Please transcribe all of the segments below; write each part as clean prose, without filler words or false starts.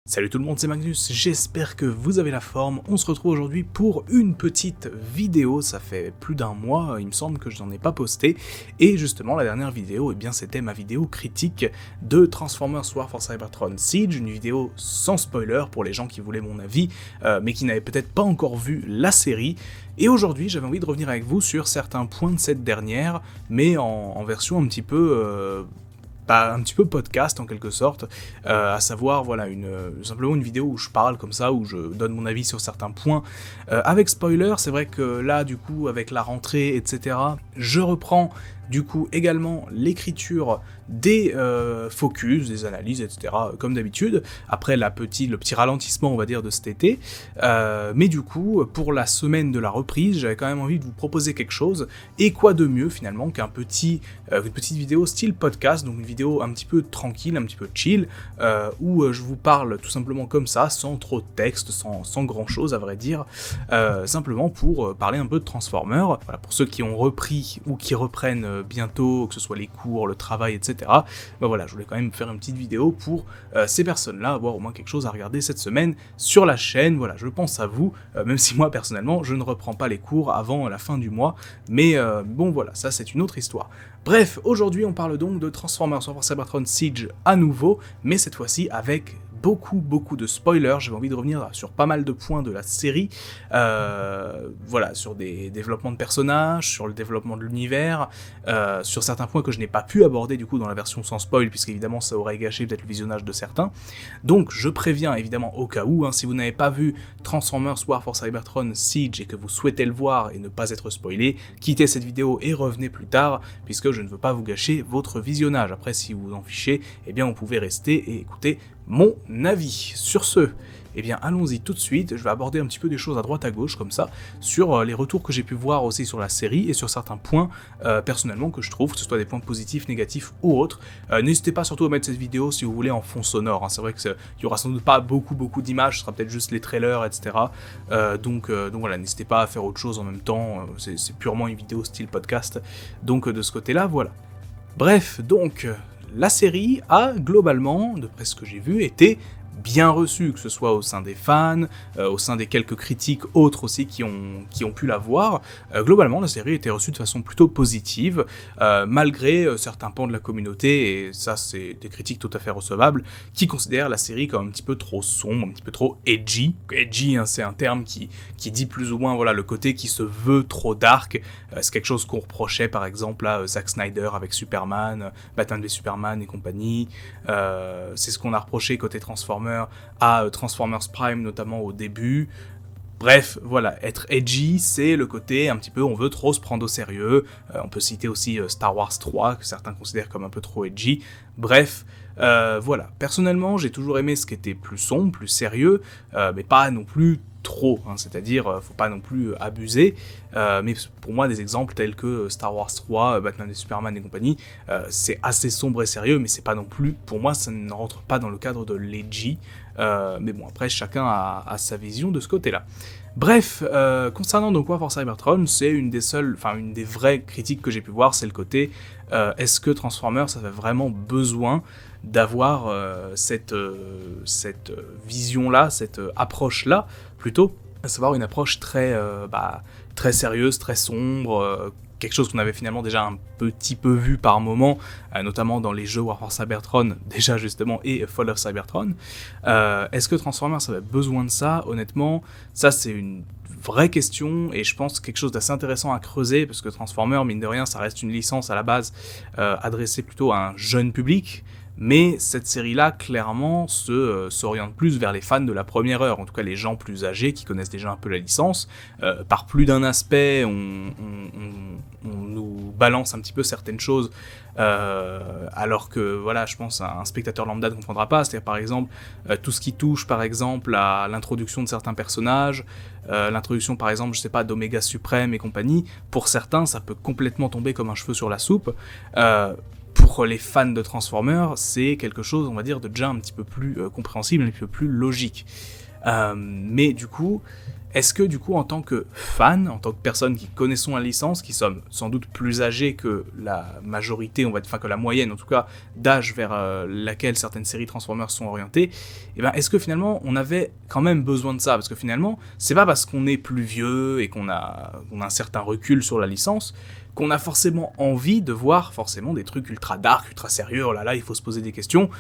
Salut tout le monde, c'est Magnus, j'espère que vous avez la forme. On se retrouve aujourd'hui pour une petite vidéo, ça fait plus d'un mois, il me semble que je n'en ai pas posté, et justement la dernière vidéo, c'était ma vidéo critique de Transformers War for Cybertron Siege, une vidéo sans spoiler pour les gens qui voulaient mon avis, mais qui n'avaient peut-être pas encore vu la série. Et aujourd'hui, j'avais envie de revenir avec vous sur certains points de cette dernière, mais en version un petit peu podcast en quelque sorte, à savoir voilà simplement une vidéo où je parle comme ça, où je donne mon avis sur certains points, avec spoiler. C'est vrai que là du coup avec la rentrée etc, je reprends du coup également l'écriture des focus, des analyses, etc. comme d'habitude, après le petit ralentissement on va dire de cet été, mais du coup pour la semaine de la reprise, j'avais quand même envie de vous proposer quelque chose, et quoi de mieux finalement qu'une petite vidéo style podcast, donc une vidéo un petit peu tranquille, un petit peu chill, où je vous parle tout simplement comme ça, sans trop de texte, sans grand chose à vrai dire, simplement pour parler un peu de Transformers. Voilà, pour ceux qui ont repris ou qui reprennent bientôt, que ce soit les cours, le travail, etc. Voilà, je voulais quand même faire une petite vidéo pour ces personnes-là, avoir au moins quelque chose à regarder cette semaine sur la chaîne. Voilà, je pense à vous, même si moi personnellement je ne reprends pas les cours avant la fin du mois, mais bon voilà, ça c'est une autre histoire. Bref, aujourd'hui on parle donc de Transformers War for Cybertron Siege à nouveau, mais cette fois-ci avec beaucoup de spoilers. J'avais envie de revenir sur pas mal de points de la série, voilà, sur des développements de personnages, sur le développement de l'univers, sur certains points que je n'ai pas pu aborder du coup dans la version sans spoil, puisqu'évidemment ça aurait gâché peut-être le visionnage de certains. Donc je préviens évidemment au cas où, si vous n'avez pas vu Transformers War for Cybertron Siege et que vous souhaitez le voir et ne pas être spoilé, quittez cette vidéo et revenez plus tard, puisque je ne veux pas vous gâcher votre visionnage. Après, si vous vous en fichez, eh bien vous pouvez rester et écouter mon avis. Sur ce, eh bien allons-y tout de suite. Je vais aborder un petit peu des choses à droite à gauche comme ça, sur les retours que j'ai pu voir aussi sur la série et sur certains points personnellement que je trouve, que ce soit des points positifs, négatifs ou autres. N'hésitez pas surtout à mettre cette vidéo si vous voulez en fond sonore, c'est vrai qu'il y aura sans doute pas beaucoup d'images, ce sera peut-être juste les trailers, etc. Donc voilà, n'hésitez pas à faire autre chose en même temps, c'est purement une vidéo style podcast, donc de ce côté-là, voilà. Bref, donc la série a globalement, d'après ce que j'ai vu, été bien reçue, que ce soit au sein des fans, au sein des quelques critiques autres aussi qui ont pu la voir. Globalement, la série a été reçue de façon plutôt positive, malgré certains pans de la communauté, et ça c'est des critiques tout à fait recevables, qui considèrent la série comme un petit peu trop sombre, un petit peu trop edgy. Edgy, c'est un terme qui dit plus ou moins voilà, le côté qui se veut trop dark. C'est quelque chose qu'on reprochait par exemple à Zack Snyder avec Superman, Batman v Superman et compagnie. C'est ce qu'on a reproché côté Transformers à Transformers Prime notamment au début. Bref, voilà, être edgy, c'est le côté un petit peu on veut trop se prendre au sérieux. On peut citer aussi Star Wars 3, que certains considèrent comme un peu trop edgy. Bref, voilà. Personnellement, j'ai toujours aimé ce qui était plus sombre, plus sérieux, mais pas non plus trop, c'est-à-dire faut pas non plus abuser, mais pour moi des exemples tels que Star Wars 3, Batman et Superman et compagnie, c'est assez sombre et sérieux, mais c'est pas non plus, pour moi ça ne rentre pas dans le cadre de l'edgy, mais bon après chacun a sa vision de ce côté-là. Bref, concernant donc War for Cybertron, c'est une des vraies critiques que j'ai pu voir, c'est le côté est-ce que Transformers ça avait vraiment besoin d'avoir cette vision-là, cette approche-là, plutôt, à savoir une approche très sérieuse, très sombre, quelque chose qu'on avait finalement déjà un petit peu vu par moment, notamment dans les jeux War for Cybertron, déjà justement, et Fall of Cybertron. Est-ce que Transformers avait besoin de ça ? Honnêtement, ça c'est une vraie question, et je pense quelque chose d'assez intéressant à creuser, parce que Transformers, mine de rien, ça reste une licence à la base adressée plutôt à un jeune public, mais cette série-là, clairement, s'oriente plus vers les fans de la première heure, en tout cas les gens plus âgés qui connaissent déjà un peu la licence. Par plus d'un aspect, on nous balance un petit peu certaines choses, alors que, voilà, je pense un spectateur lambda ne comprendra pas, c'est-à-dire par exemple, tout ce qui touche par exemple à l'introduction de certains personnages, l'introduction par exemple, je sais pas, d'Oméga Suprême et compagnie, pour certains ça peut complètement tomber comme un cheveu sur la soupe. Pour les fans de Transformers, c'est quelque chose, on va dire, de déjà un petit peu plus compréhensible, un petit peu plus logique. Mais du coup, est-ce que du coup, en tant que fan, en tant que personne qui connaissons la licence, qui sommes sans doute plus âgés que la majorité, enfin que la moyenne en tout cas, d'âge vers laquelle certaines séries Transformers sont orientées, et ben est-ce que finalement on avait quand même besoin de ça? Parce que finalement, c'est pas parce qu'on est plus vieux et qu'on a un certain recul sur la licence qu'on a forcément envie de voir forcément des trucs ultra dark, ultra sérieux, oh là là, il faut se poser des questions.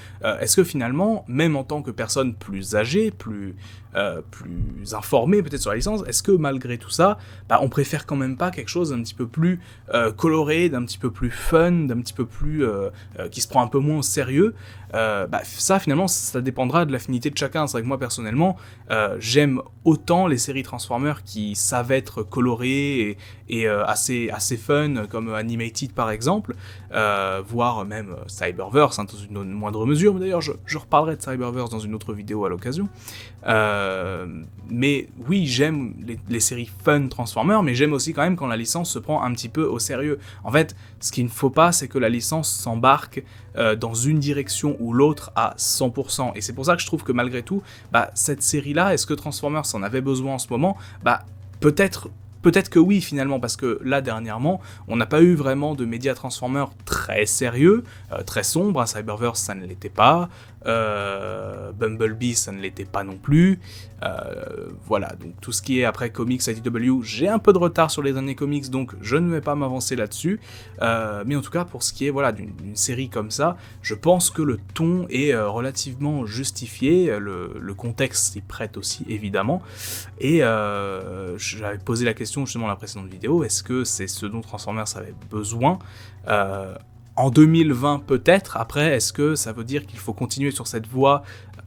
Est-ce que finalement, même en tant que personne plus âgée, plus informée peut-être sur la licence, est-ce que malgré tout ça, on préfère quand même pas quelque chose d'un petit peu plus coloré, d'un petit peu plus fun, d'un petit peu plus qui se prend un peu moins au sérieux? Ça finalement ça dépendra de l'affinité de chacun. C'est vrai que moi personnellement j'aime autant les séries Transformers qui savent être colorées et assez fun comme Animated par exemple, voire même Cyberverse dans une moindre mesure, mais d'ailleurs je reparlerai de Cyberverse dans une autre vidéo à l'occasion. Mais oui, j'aime les séries fun Transformers, mais j'aime aussi quand même quand la licence se prend un petit peu au sérieux. En fait, ce qu'il ne faut pas, c'est que la licence s'embarque dans une direction ou l'autre à 100%. Et c'est pour ça que je trouve que malgré tout, cette série-là, est-ce que Transformers en avait besoin en ce moment? Peut-être que oui finalement, parce que là dernièrement, on n'a pas eu vraiment de médias Transformers très sérieux, très sombres. Cyberverse ça ne l'était pas, Bumblebee ça ne l'était pas non plus, voilà, donc tout ce qui est après comics IDW, j'ai un peu de retard sur les derniers comics, donc je ne vais pas m'avancer là-dessus, mais en tout cas pour ce qui est d'une série comme ça, je pense que le ton est relativement justifié, le contexte s'y prête aussi évidemment, et j'avais posé la question justement dans la précédente vidéo, est-ce que c'est ce dont Transformers avait besoin? En 2020 peut-être, après est-ce que ça veut dire qu'il faut continuer sur cette voie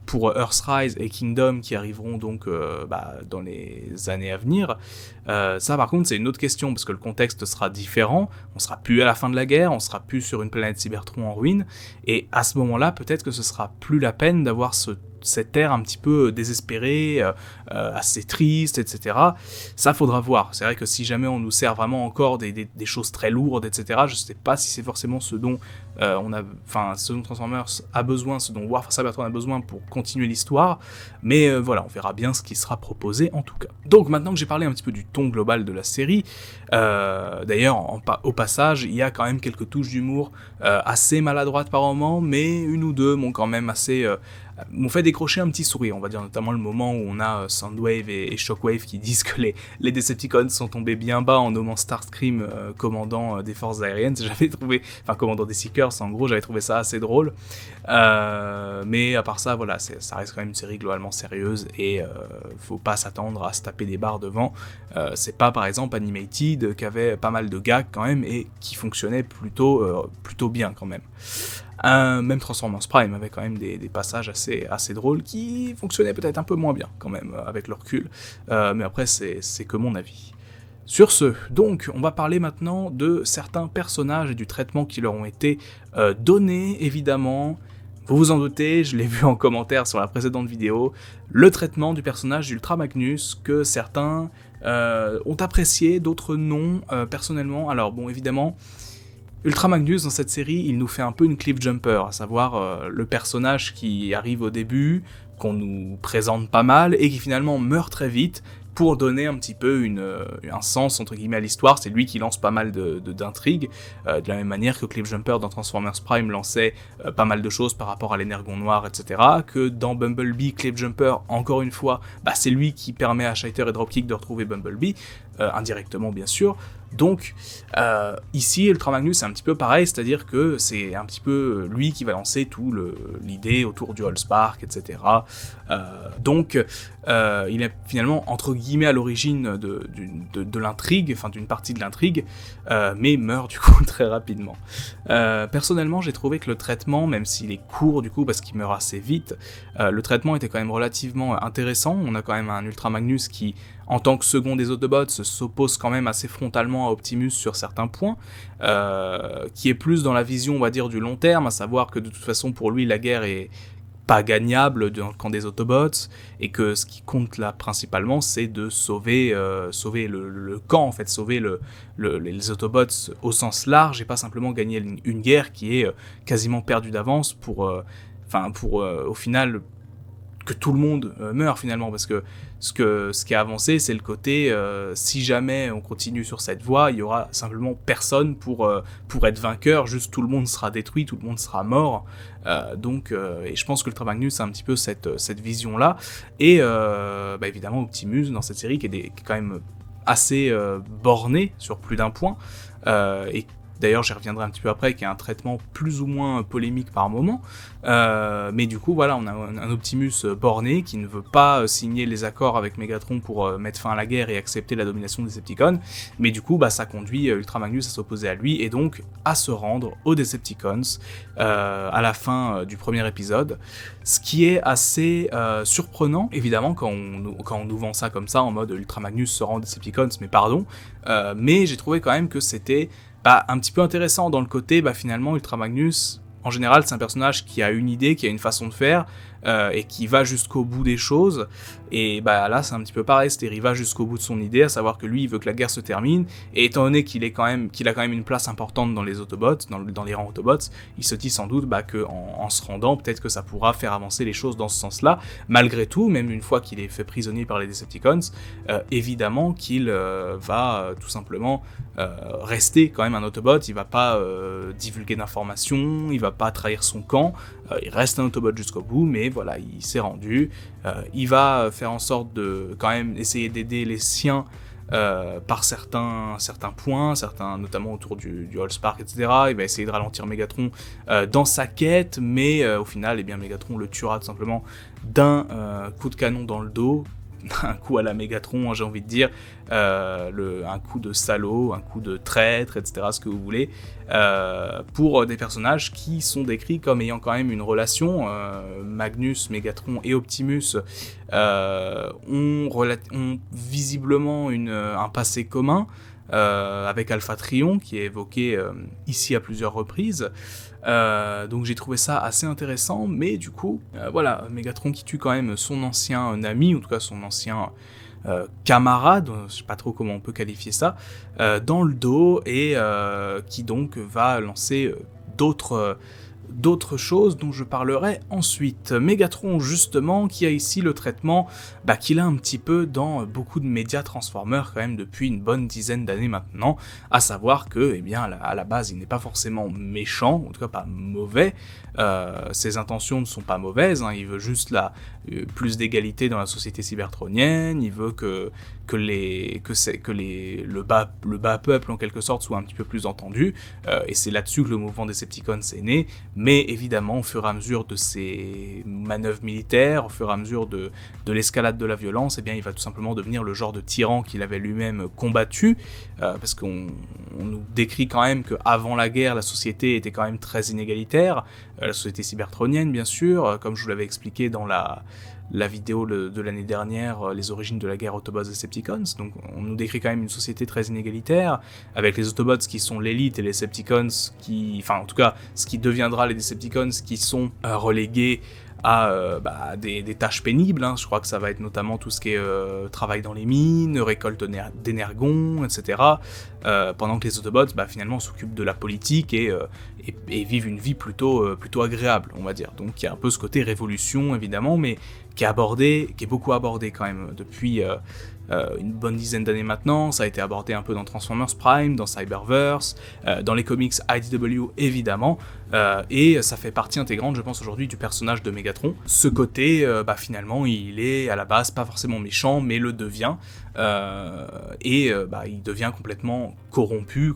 pour Earthrise et Kingdom qui arriveront donc dans les années à venir? Ça par contre c'est une autre question, parce que le contexte sera différent, on sera plus à la fin de la guerre, on sera plus sur une planète Cybertron en ruine, et à ce moment-là peut-être que ce sera plus la peine d'avoir cet air un petit peu désespéré, assez triste, etc. Ça faudra voir. C'est vrai que si jamais on nous sert vraiment encore des choses très lourdes, etc., je sais pas si c'est forcément ce dont ce dont Transformers a besoin, ce dont War for Cybertron a besoin pour continuer l'histoire, mais voilà, on verra bien ce qui sera proposé en tout cas. Donc maintenant que j'ai parlé un petit peu du ton global de la série, d'ailleurs au passage, il y a quand même quelques touches d'humour assez maladroites par moments, mais une ou deux m'ont quand même m'ont fait décrocher un petit sourire, on va dire, notamment le moment où on a Soundwave et Shockwave qui disent que les Decepticons sont tombés bien bas en nommant Starscream commandant des forces aériennes. Commandant des Seekers, en gros, j'avais trouvé ça assez drôle. Mais à part ça, voilà, ça reste quand même une série globalement sérieuse et faut pas s'attendre à se taper des barres devant. C'est pas par exemple Animated qui avait pas mal de gags quand même et qui fonctionnait plutôt bien quand même. Même Transformers Prime avait quand même des passages assez drôles qui fonctionnaient peut-être un peu moins bien quand même avec le recul, mais après c'est que mon avis. Sur ce, donc, on va parler maintenant de certains personnages et du traitement qui leur ont été donnés, évidemment. Vous vous en doutez, je l'ai vu en commentaire sur la précédente vidéo, le traitement du personnage d'Ultra Magnus que certains ont apprécié, d'autres non, personnellement. Alors bon, évidemment, Ultra Magnus dans cette série, il nous fait un peu une cliff jumper, à savoir le personnage qui arrive au début, qu'on nous présente pas mal, et qui finalement meurt très vite, pour donner un petit peu un sens entre guillemets à l'histoire. C'est lui qui lance pas mal d'intrigues, de la même manière que Cliff Jumper dans Transformers Prime lançait pas mal de choses par rapport à l'énergon noir, etc. Que dans Bumblebee, Cliff Jumper, encore une fois, c'est lui qui permet à Shiter et Dropkick de retrouver Bumblebee, indirectement bien sûr. Donc ici Ultra Magnus c'est un petit peu pareil, c'est-à-dire que c'est un petit peu lui qui va lancer tout l'idée autour du Allspark, etc. Donc il est finalement entre guillemets à l'origine de l'intrigue, enfin d'une partie de l'intrigue, mais meurt du coup très rapidement. Personnellement j'ai trouvé que le traitement, même s'il est court du coup parce qu'il meurt assez vite, le traitement était quand même relativement intéressant. On a quand même un Ultra Magnus qui, en tant que second des Autobots, s'oppose quand même assez frontalement à Optimus sur certains points, qui est plus dans la vision, on va dire, du long terme, à savoir que de toute façon pour lui la guerre est pas gagnable dans le camp des Autobots, et que ce qui compte là principalement c'est de sauver le camp, en fait, sauver les Autobots au sens large, et pas simplement gagner une guerre qui est quasiment perdue d'avance pour au final que tout le monde meurt finalement, parce que ce qui a avancé, c'est le côté si jamais on continue sur cette voie, il y aura simplement personne pour être vainqueur, juste tout le monde sera détruit, tout le monde sera mort. Et je pense que Ultra Magnus a un petit peu cette vision-là, et évidemment Optimus dans cette série qui est quand même assez borné sur plus d'un point, et d'ailleurs j'y reviendrai un petit peu après, qui a un traitement plus ou moins polémique par moment, mais du coup voilà, on a un Optimus borné qui ne veut pas signer les accords avec Megatron pour mettre fin à la guerre et accepter la domination des Decepticons, mais du coup ça conduit Ultra Magnus à s'opposer à lui et donc à se rendre aux Decepticons à la fin du premier épisode, ce qui est assez surprenant évidemment quand on nous vend ça comme ça en mode Ultra Magnus se rend aux Decepticons, mais pardon, mais j'ai trouvé quand même que c'était un petit peu intéressant dans le côté, finalement, Ultra Magnus, en général, c'est un personnage qui a une idée, qui a une façon de faire, et qui va jusqu'au bout des choses, et là, c'est un petit peu pareil, c'est-à-dire il va jusqu'au bout de son idée, à savoir que lui, il veut que la guerre se termine, et étant donné qu'il a quand même une place importante dans les Autobots, dans les rangs Autobots, il se dit sans doute que en se rendant, peut-être que ça pourra faire avancer les choses dans ce sens-là, malgré tout, même une fois qu'il est fait prisonnier par les Decepticons, évidemment qu'il va tout simplement rester quand même un Autobot, il va pas divulguer d'informations, il va pas trahir son camp, il reste un Autobot jusqu'au bout, mais voilà, il s'est rendu, il va faire en sorte de quand même essayer d'aider les siens par certains points, notamment autour du Allspark, etc. Il va essayer de ralentir Megatron dans sa quête, mais au final, Megatron le tuera tout simplement d'un coup de canon dans le dos, un coup à la Megatron, j'ai envie de dire, un coup de salaud, un coup de traître, etc., ce que vous voulez, pour des personnages qui sont décrits comme ayant quand même une relation. Magnus, Megatron et Optimus ont visiblement un passé commun, avec Alpha Trion, qui est évoqué ici à plusieurs reprises. Donc j'ai trouvé ça assez intéressant, mais du coup, Megatron qui tue quand même son ancien ami, en tout cas son ancien camarade, je sais pas trop comment on peut qualifier ça, dans le dos, et qui donc va lancer d'autres choses dont je parlerai ensuite. Megatron, justement, qui a ici le traitement qu'il a un petit peu dans beaucoup de médias Transformers quand même depuis une bonne dizaine d'années maintenant, à savoir que, à la base, il n'est pas forcément méchant, en tout cas pas mauvais, ses intentions ne sont pas mauvaises, il veut juste plus d'égalité dans la société cybertronienne, il veut que le bas peuple en quelque sorte soit un petit peu plus entendu, et c'est là-dessus que le mouvement Decepticons est né, mais évidemment au fur et à mesure de ses manœuvres militaires, au fur et à mesure de l'escalade de la violence, il va tout simplement devenir le genre de tyran qu'il avait lui-même combattu, parce qu'on nous décrit quand même qu'avant la guerre, la société était quand même très inégalitaire, la société cybertronienne bien sûr, comme je vous l'avais expliqué dans la vidéo de l'année dernière, les origines de la guerre Autobots-Decepticons, donc on nous décrit quand même une société très inégalitaire, avec les Autobots qui sont l'élite et les Decepticons en tout cas, ce qui deviendra les Decepticons qui sont relégués à des tâches pénibles, je crois que ça va être notamment tout ce qui est travail dans les mines, récolte d'énergon, etc., pendant que les Autobots finalement s'occupent de la politique et vivent une vie plutôt agréable, on va dire. Donc il y a un peu ce côté révolution évidemment, mais qui est beaucoup abordé quand même depuis une bonne dizaine d'années maintenant. Ça a été abordé un peu dans Transformers Prime, dans Cyberverse, dans les comics IDW évidemment, et ça fait partie intégrante, je pense, aujourd'hui du personnage de Megatron. Ce côté, finalement, il est à la base pas forcément méchant, mais le devient, il devient complètement corrompu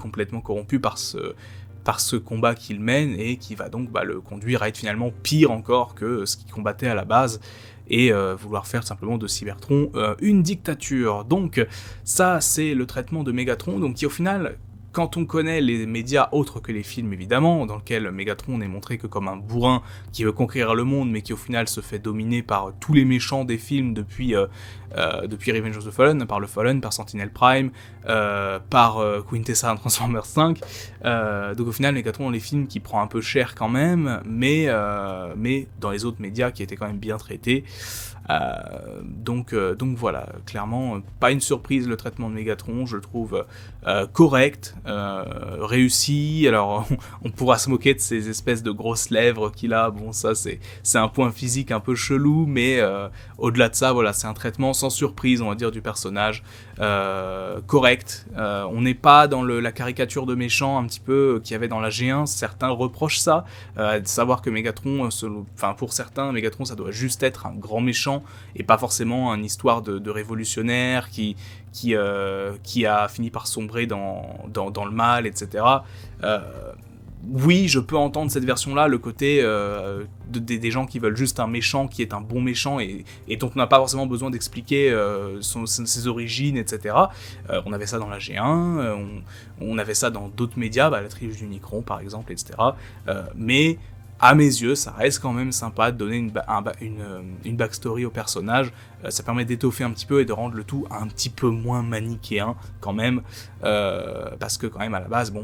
par ce combat qu'il mène, et qui va donc le conduire à être finalement pire encore que ce qu'il combattait à la base, et vouloir faire simplement de Cybertron une dictature. Donc ça, c'est le traitement de Megatron, donc qui au final, quand on connaît les médias autres que les films évidemment, dans lesquels Megatron n'est montré que comme un bourrin qui veut conquérir le monde, mais qui au final se fait dominer par tous les méchants des films depuis Revenge of the Fallen, par le Fallen, par Sentinel Prime, par Quintessa dans Transformers 5, donc au final Megatron dans les films qui prend un peu cher quand même, mais dans les autres médias qui étaient quand même bien traités. Donc voilà, clairement, pas une surprise le traitement de Mégatron, je le trouve correct, réussi. Alors on pourra se moquer de ces espèces de grosses lèvres qu'il a, bon ça c'est un point physique un peu chelou, mais au-delà de ça, voilà, c'est un traitement sans surprise, on va dire, du personnage, correct. On n'est pas dans la caricature de méchant un petit peu qu'il y avait dans la G1, certains reprochent ça, de savoir que Mégatron, pour certains, Mégatron ça doit juste être un grand méchant, et pas forcément une histoire de révolutionnaire qui a fini par sombrer dans le mal, etc. Oui, je peux entendre cette version-là, le côté des gens qui veulent juste un méchant qui est un bon méchant et dont on n'a pas forcément besoin d'expliquer ses origines, etc. On avait ça dans la G1, on avait ça dans d'autres médias, la trilogie du Unicron par exemple, etc. Mais à mes yeux, ça reste quand même sympa de donner une backstory au personnage. Ça permet d'étoffer un petit peu et de rendre le tout un petit peu moins manichéen quand même, parce que quand même à la base,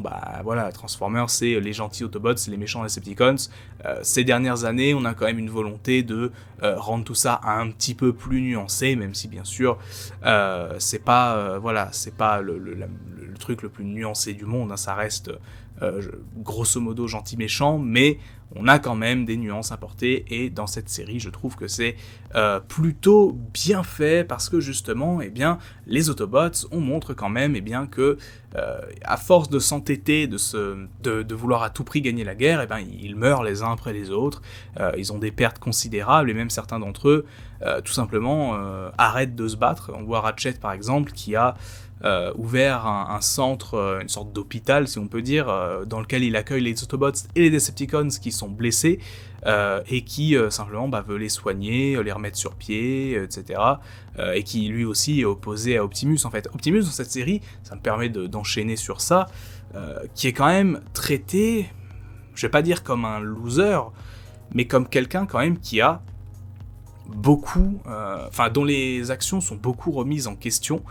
voilà, Transformers c'est les gentils Autobots, c'est les méchants Decepticons. Ces dernières années, on a quand même une volonté de rendre tout ça un petit peu plus nuancé, même si bien sûr c'est pas le truc le plus nuancé du monde, hein, ça reste grosso modo gentil méchant, mais on a quand même des nuances apportées, et dans cette série, je trouve que c'est plutôt bien fait, parce que justement, les Autobots, on montre quand même que, à force de s'entêter, de vouloir à tout prix gagner la guerre, ils meurent les uns après les autres, ils ont des pertes considérables, et même certains d'entre eux, tout simplement, arrêtent de se battre. On voit Ratchet, par exemple, qui a ouvert un centre, une sorte d'hôpital si on peut dire, dans lequel il accueille les Autobots et les Decepticons qui sont blessés, et qui simplement veut les soigner, les remettre sur pied, etc. Et qui lui aussi est opposé à Optimus en fait. Optimus dans cette série, ça me permet d'enchaîner sur ça, qui est quand même traité, je vais pas dire comme un loser, mais comme quelqu'un quand même qui a beaucoup, dont les actions sont beaucoup remises en question.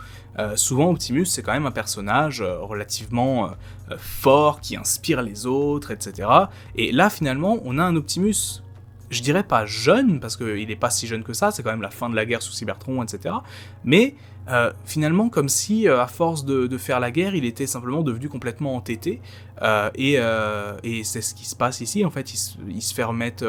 Souvent Optimus c'est quand même un personnage relativement fort, qui inspire les autres, etc. Et là finalement on a un Optimus, je dirais pas jeune, parce qu'il est pas si jeune que ça, c'est quand même la fin de la guerre sous Cybertron, etc. Mais finalement comme si à force de faire la guerre, il était simplement devenu complètement entêté, et c'est ce qui se passe ici, en fait, il se fait remettre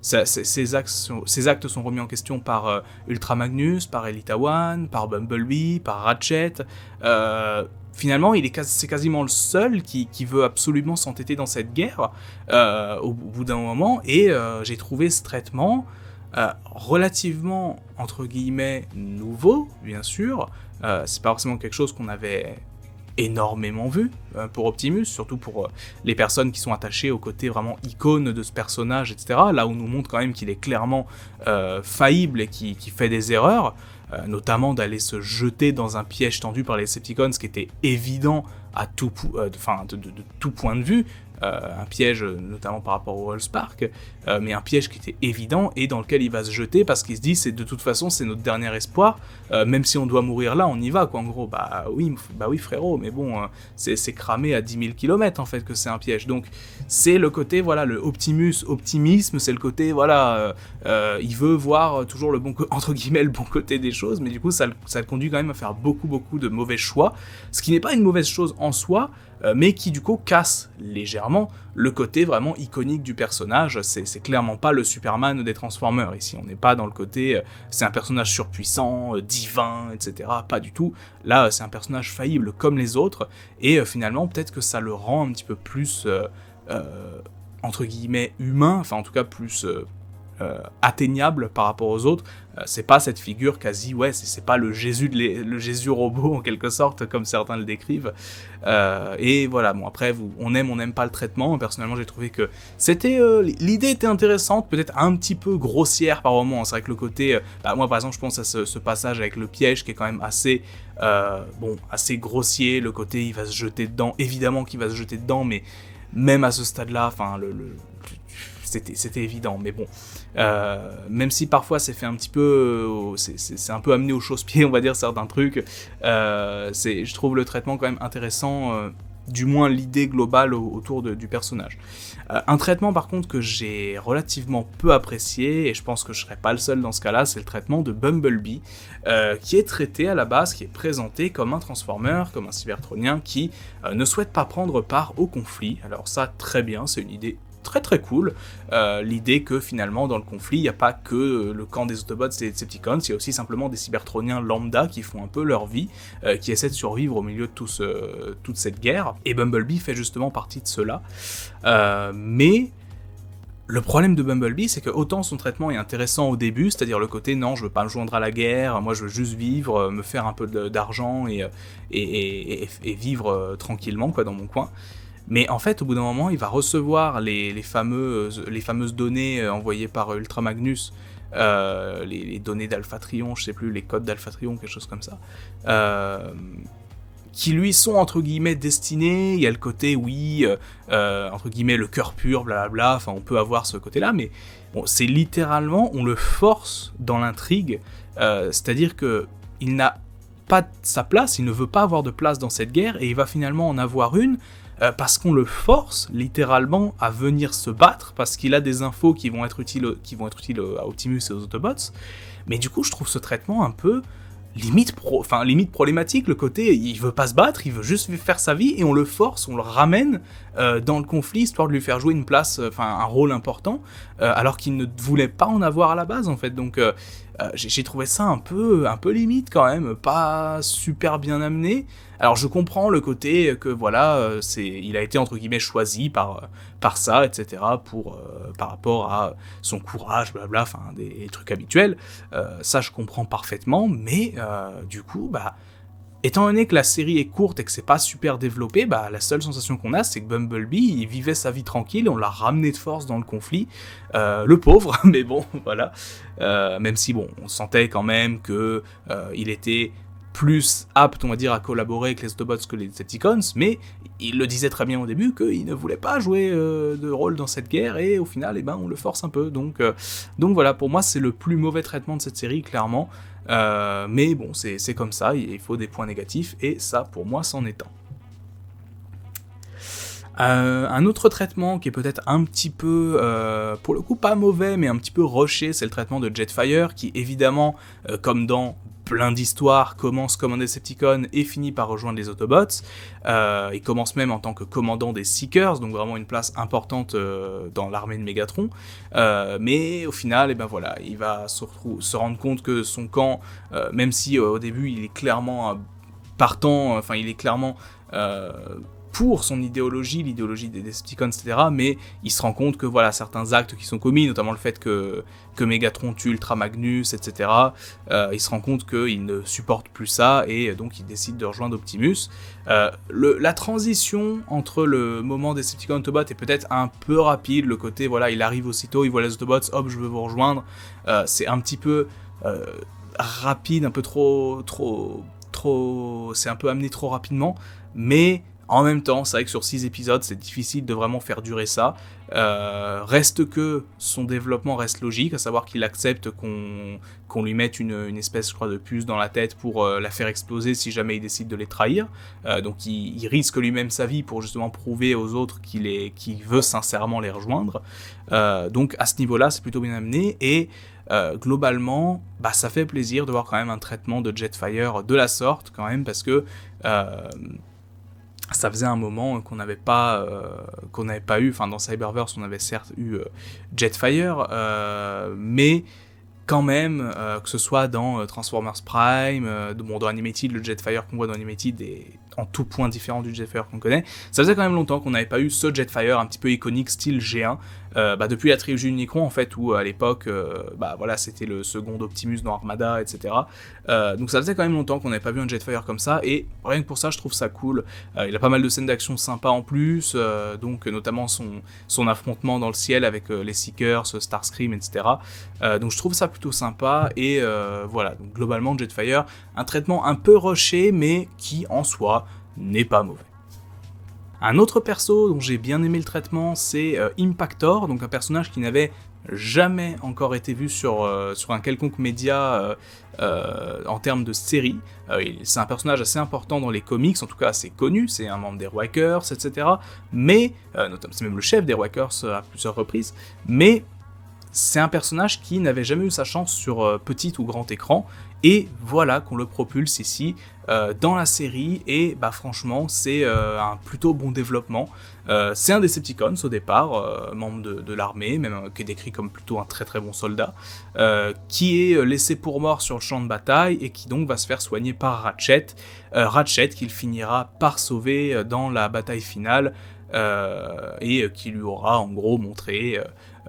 ses actes sont remis en question par Ultra Magnus, par Elita One, par Bumblebee, par Ratchet. Finalement, c'est quasiment le seul qui veut absolument s'entêter dans cette guerre au bout d'un moment, et j'ai trouvé ce traitement relativement, entre guillemets, nouveau, bien sûr. C'est pas forcément quelque chose qu'on avait énormément vu pour Optimus, surtout pour les personnes qui sont attachées au côté vraiment icône de ce personnage, etc. Là où on nous montre quand même qu'il est clairement faillible et qui fait des erreurs, notamment d'aller se jeter dans un piège tendu par les Decepticons, ce qui était évident à tout point de vue. Un piège notamment par rapport au Allspark, mais un piège qui était évident et dans lequel il va se jeter parce qu'il se dit de toute façon c'est notre dernier espoir, même si on doit mourir là, on y va quoi, en gros. Oui frérot, mais bon, c'est cramé à 10 000 km en fait que c'est un piège. Donc c'est le côté, voilà, le optimisme, c'est le côté, voilà, il veut voir toujours le bon entre guillemets le bon côté des choses, mais du coup ça le conduit quand même à faire beaucoup de mauvais choix, ce qui n'est pas une mauvaise chose en soi, mais qui du coup casse légèrement le côté vraiment iconique du personnage. C'est clairement pas le Superman des Transformers ici, on n'est pas dans le côté c'est un personnage surpuissant, divin, etc. Pas du tout, là c'est un personnage faillible comme les autres, et finalement peut-être que ça le rend un petit peu plus entre guillemets humain, enfin en tout cas plus atteignable par rapport aux autres. C'est pas cette figure quasi, c'est pas le Jésus robot en quelque sorte comme certains le décrivent, et voilà. Bon, après on n'aime pas le traitement. Personnellement j'ai trouvé que l'idée était intéressante, peut-être un petit peu grossière par moments. C'est vrai que le côté, moi par exemple je pense à ce passage avec le piège qui est quand même assez grossier, le côté il va se jeter dedans, évidemment qu'il va se jeter dedans, mais même à ce stade là, c'était évident, mais bon, même si parfois c'est fait un petit peu, c'est un peu amené au chausse-pied, on va dire, certains trucs, je trouve le traitement quand même intéressant, du moins l'idée globale autour du personnage. Un traitement par contre que j'ai relativement peu apprécié, et je pense que je serais pas le seul dans ce cas-là, c'est le traitement de Bumblebee, qui est traité à la base, qui est présenté comme un Transformer, comme un Cybertronien qui ne souhaite pas prendre part au conflit. Alors ça, très bien, c'est une idée très très cool, l'idée que finalement dans le conflit il n'y a pas que le camp des Autobots et des Decepticons, il y a aussi simplement des Cybertroniens lambda qui font un peu leur vie, qui essaient de survivre au milieu de toute cette guerre, et Bumblebee fait justement partie de cela, mais le problème de Bumblebee, c'est que autant son traitement est intéressant au début, c'est-à-dire le côté non, je veux pas me joindre à la guerre, moi je veux juste vivre, me faire un peu d'argent et vivre tranquillement quoi dans mon coin. Mais en fait, au bout d'un moment, il va recevoir les fameuses données envoyées par Ultra Magnus, les données d'Alphatrion, je sais plus, les codes d'Alphatrion, quelque chose comme ça, qui lui sont entre guillemets destinés. Il y a le côté, oui, entre guillemets, le cœur pur, blablabla, enfin on peut avoir ce côté-là, mais bon, c'est littéralement, on le force dans l'intrigue, c'est-à-dire que il n'a pas sa place, il ne veut pas avoir de place dans cette guerre, et il va finalement en avoir une, parce qu'on le force littéralement à venir se battre, parce qu'il a des infos qui vont être utiles à Optimus et aux Autobots, mais du coup je trouve ce traitement un peu limite problématique, le côté il veut pas se battre, il veut juste faire sa vie, et on le force, on le ramène dans le conflit, histoire de lui faire jouer une place, un rôle important, alors qu'il ne voulait pas en avoir à la base en fait, donc j'ai trouvé ça un peu limite quand même, pas super bien amené. Alors je comprends le côté que voilà, il a été entre guillemets choisi par ça, etc. par rapport à son courage, blabla, enfin des trucs habituels. Ça je comprends parfaitement, mais du coup, étant donné que la série est courte et que c'est pas super développé, la seule sensation qu'on a, c'est que Bumblebee, il vivait sa vie tranquille, on l'a ramené de force dans le conflit, le pauvre, mais bon, voilà. Même si, bon, on sentait quand même que il était plus apte, on va dire, à collaborer avec les Autobots que les Decepticons, mais il le disait très bien au début qu'il ne voulait pas jouer de rôle dans cette guerre, et au final, on le force un peu. Donc voilà, pour moi, c'est le plus mauvais traitement de cette série, clairement. Mais bon, c'est comme ça, il faut des points négatifs, et ça, pour moi, c'en est un. Un autre traitement qui est peut-être un petit peu, pour le coup pas mauvais, mais un petit peu rushé, c'est le traitement de Jetfire, qui évidemment, comme dans plein d'histoires, commence comme un Decepticon et finit par rejoindre les Autobots. Il commence même en tant que commandant des Seekers, donc vraiment une place importante dans l'armée de Megatron. Mais au final, voilà, il va se rendre compte que son camp, même si au début il est clairement partant, il est clairement pour son idéologie, l'idéologie des Decepticons, etc., mais il se rend compte que voilà, certains actes qui sont commis, notamment le fait que Megatron tue Ultra Magnus, etc., il se rend compte qu'il ne supporte plus ça, et donc il décide de rejoindre Optimus. La transition entre le moment Decepticon Autobot est peut-être un peu rapide, le côté, voilà, il arrive aussitôt, il voit les Autobots, hop, je veux vous rejoindre, c'est un petit peu rapide, un peu trop, c'est un peu amené trop rapidement, mais en même temps, c'est vrai que sur 6 épisodes, c'est difficile de vraiment faire durer ça. Reste que son développement reste logique, à savoir qu'il accepte qu'on lui mette une espèce, je crois, de puce dans la tête pour la faire exploser si jamais il décide de les trahir. Donc il risque lui-même sa vie pour justement prouver aux autres qu'il veut sincèrement les rejoindre. Donc à ce niveau-là, c'est plutôt bien amené, et globalement, ça fait plaisir de voir quand même un traitement de Jetfire de la sorte, quand même, parce que ça faisait un moment qu'on n'avait pas eu, enfin dans Cyberverse on avait certes eu Jetfire, mais quand même, que ce soit dans Transformers Prime, dans Animated, le Jetfire qu'on voit dans Animated est en tout point différent du Jetfire qu'on connaît. Ça faisait quand même longtemps qu'on n'avait pas eu ce Jetfire un petit peu iconique, style G1, depuis la trilogie Unicron en fait, où à l'époque, voilà, c'était le second Optimus dans Armada, etc. Donc ça faisait quand même longtemps qu'on n'avait pas vu un Jetfire comme ça, et rien que pour ça, je trouve ça cool. Il a pas mal de scènes d'action sympas en plus, donc notamment son affrontement dans le ciel avec les Seekers, Starscream, etc. Donc je trouve ça plutôt sympa, et voilà, donc globalement Jetfire, un traitement un peu rushé, mais qui en soi n'est pas mauvais. Un autre perso dont j'ai bien aimé le traitement, c'est Impactor, donc un personnage qui n'avait jamais encore été vu sur un quelconque média en termes de série. C'est un personnage assez important dans les comics, en tout cas assez connu, c'est un membre des Rockers, etc. Mais, notamment, c'est même le chef des Rockers à plusieurs reprises, mais c'est un personnage qui n'avait jamais eu sa chance sur petit ou grand écran, et voilà qu'on le propulse ici dans la série, et bah franchement c'est un plutôt bon développement. C'est un Decepticons au départ, membre de l'armée, même qui est décrit comme plutôt un très très bon soldat, qui est laissé pour mort sur le champ de bataille, et qui donc va se faire soigner par Ratchet, Ratchet qu'il finira par sauver dans la bataille finale, et qui lui aura en gros montré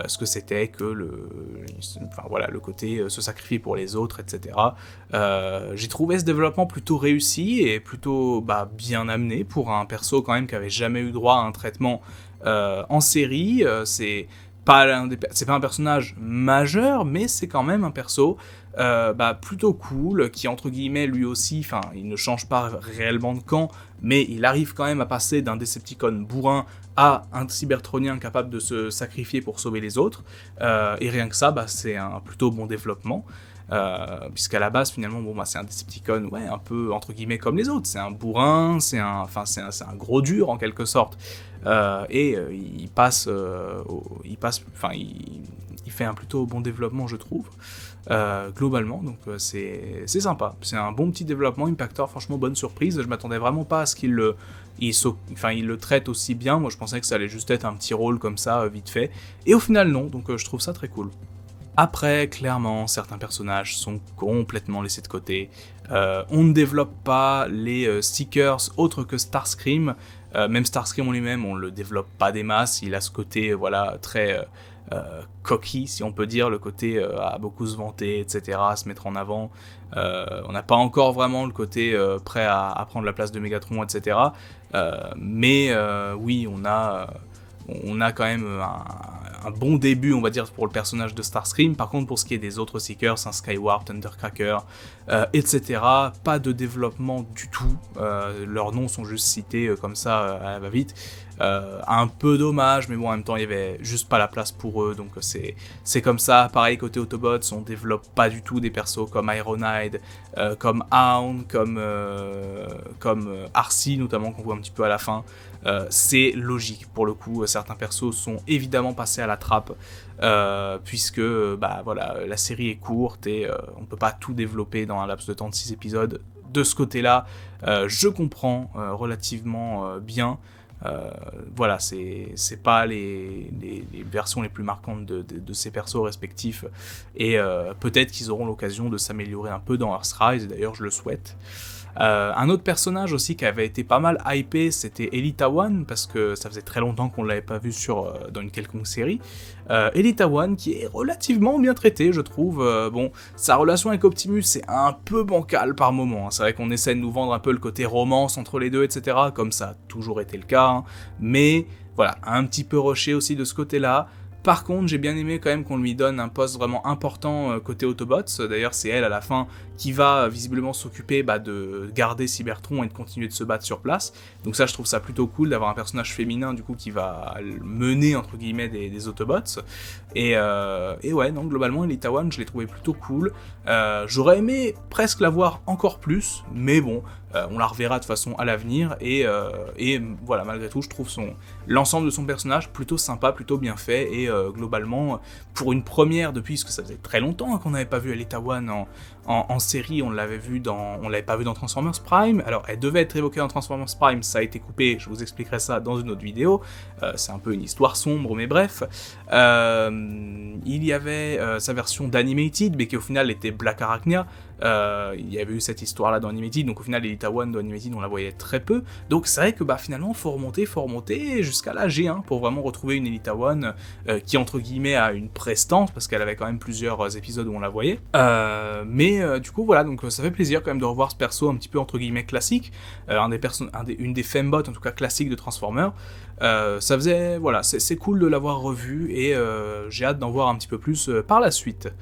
ce que c'était que le côté se sacrifier pour les autres, etc. J'ai trouvé ce développement plutôt réussi et plutôt bien amené pour un perso quand même qui avait jamais eu droit à un traitement en série. C'est pas un personnage majeur, mais c'est quand même un perso plutôt cool, qui entre guillemets lui aussi, il ne change pas réellement de camp, mais il arrive quand même à passer d'un Decepticon bourrin à un Cybertronien capable de se sacrifier pour sauver les autres, et rien que ça, c'est un plutôt bon développement. Puisqu'à la base finalement c'est un Decepticon un peu entre guillemets comme les autres, c'est un bourrin, c'est un gros dur en quelque sorte, il fait un plutôt bon développement je trouve, globalement, donc c'est sympa, c'est un bon petit développement. Impactor, franchement bonne surprise, je m'attendais vraiment pas à ce qu'il le traite aussi bien, moi je pensais que ça allait juste être un petit rôle comme ça vite fait, et au final non, donc je trouve ça très cool. Après, clairement, certains personnages sont complètement laissés de côté. On ne développe pas les Seekers autres que Starscream. Même Starscream en lui-même, on le développe pas des masses. Il a ce côté, très cocky, si on peut dire, le côté à beaucoup se vanter, etc., à se mettre en avant. On n'a pas encore vraiment le côté prêt à prendre la place de Megatron, etc. Mais oui, on a quand même un bon début, on va dire, pour le personnage de Starscream. Par contre, pour ce qui est des autres Seekers, un Skywarp, Thundercracker, etc., pas de développement du tout. Leurs noms sont juste cités comme ça à la va-vite. Un peu dommage, mais bon, en même temps, il y avait juste pas la place pour eux, donc c'est comme ça. Pareil, côté Autobots, on développe pas du tout des persos comme Ironhide, comme Hound, comme Arcee, notamment, qu'on voit un petit peu à la fin. C'est logique, pour le coup, certains persos sont évidemment passés à la trappe, puisque la série est courte et on peut pas tout développer dans un laps de temps de 6 épisodes. De ce côté-là, je comprends relativement bien. C'est pas les versions les plus marquantes de ces persos respectifs, et peut-être qu'ils auront l'occasion de s'améliorer un peu dans Earthrise, et d'ailleurs je le souhaite. Un autre personnage aussi qui avait été pas mal hypé, c'était Elita One, parce que ça faisait très longtemps qu'on l'avait pas vu dans une quelconque série. Elita One qui est relativement bien traité, je trouve. Sa relation avec Optimus c'est un peu bancal par moment, hein. C'est vrai qu'on essaie de nous vendre un peu le côté romance entre les deux, etc., comme ça a toujours été le cas, hein. Mais voilà, un petit peu rushé aussi de ce côté-là. Par contre, j'ai bien aimé quand même qu'on lui donne un poste vraiment important côté Autobots. D'ailleurs, c'est elle, à la fin, qui va visiblement s'occuper de garder Cybertron et de continuer de se battre sur place. Donc ça, je trouve ça plutôt cool d'avoir un personnage féminin, du coup, qui va mener, entre guillemets, des Autobots. Et ouais, donc globalement, Elita One, je l'ai trouvé plutôt cool. J'aurais aimé presque la voir encore plus, mais bon, on la reverra de façon à l'avenir, et voilà, malgré tout, je trouve l'ensemble de son personnage plutôt sympa, plutôt bien fait, et globalement, pour une première depuis, parce que ça faisait très longtemps qu'on n'avait pas vu Elita One en série, on l'avait pas vu dans Transformers Prime. Alors, elle devait être évoquée dans Transformers Prime, ça a été coupé, je vous expliquerai ça dans une autre vidéo, c'est un peu une histoire sombre, mais bref. Il y avait sa version d'Animated, mais qui au final était Black Arachnia. Il y avait eu cette histoire-là dans Animated, donc au final, Elita One dans Animated, on la voyait très peu. Donc c'est vrai que finalement, faut remonter jusqu'à la G1 pour vraiment retrouver une Elita One qui, entre guillemets, a une prestance, parce qu'elle avait quand même plusieurs épisodes où on la voyait. Mais du coup, voilà, donc ça fait plaisir quand même de revoir ce perso un petit peu, entre guillemets, classique, une des fembots, en tout cas, classiques de Transformers. Ça faisait, voilà, c'est cool de l'avoir revu, et j'ai hâte d'en voir un petit peu plus par la suite.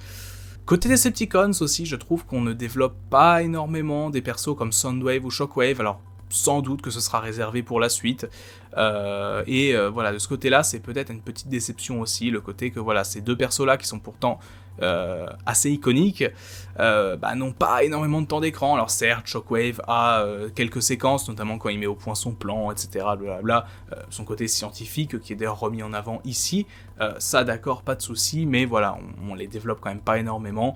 Côté Decepticons aussi, je trouve qu'on ne développe pas énormément des persos comme Soundwave ou Shockwave. Alors, sans doute que ce sera réservé pour la suite. Voilà, de ce côté-là, c'est peut-être une petite déception aussi, le côté que voilà, ces deux persos-là qui sont pourtant assez iconiques, n'ont pas énormément de temps d'écran. Alors certes, Shockwave a quelques séquences, notamment quand il met au point son plan, etc., blablabla, son côté scientifique, qui est d'ailleurs remis en avant ici, ça d'accord, pas de souci, mais voilà, on les développe quand même pas énormément.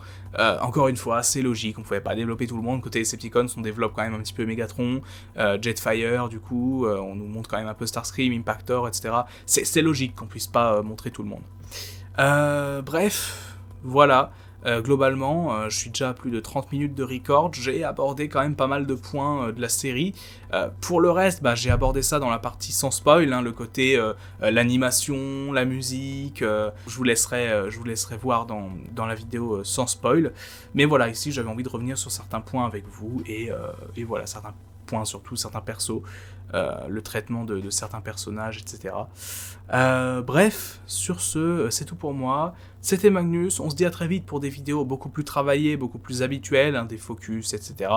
Encore une fois, c'est logique, on pouvait pas développer tout le monde. Côté Decepticons, on développe quand même un petit peu Megatron, Jetfire, du coup, on nous montre quand même un peu Starscream, Impactor, etc. C'est logique qu'on puisse pas montrer tout le monde. Bref, voilà. Globalement, je suis déjà à plus de 30 minutes de record, j'ai abordé quand même pas mal de points de la série. Pour le reste, j'ai abordé ça dans la partie sans spoil, hein, le côté l'animation, la musique, je vous laisserai voir dans la vidéo sans spoil. Mais voilà, ici j'avais envie de revenir sur certains points avec vous, et voilà, certains points surtout, certains persos, le traitement de certains personnages, etc. Bref, sur ce, c'est tout pour moi. C'était Magnus, on se dit à très vite pour des vidéos beaucoup plus travaillées, beaucoup plus habituelles, hein, des focus, etc.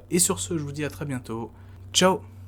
Et sur ce, je vous dis à très bientôt. Ciao!